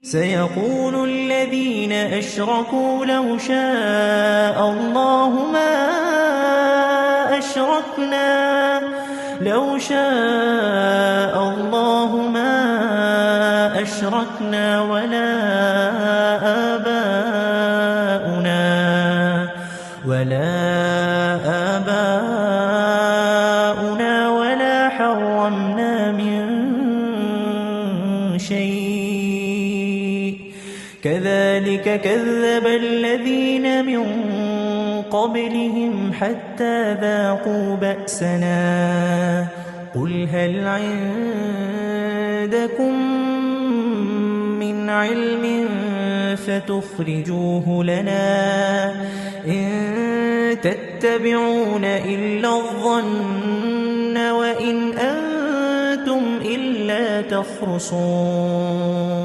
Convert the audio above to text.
سيقول الذين أشركوا لو شاء الله ما أشركنا ولا آباؤنا ولا حرمنا من شيء كذلك كذب الذين من قبلهم حتى ذاقوا بأسنا قل هل عندكم من علم فتخرجوه لنا إن تتبعون إلا الظن وإن أنتم إلا تخرصون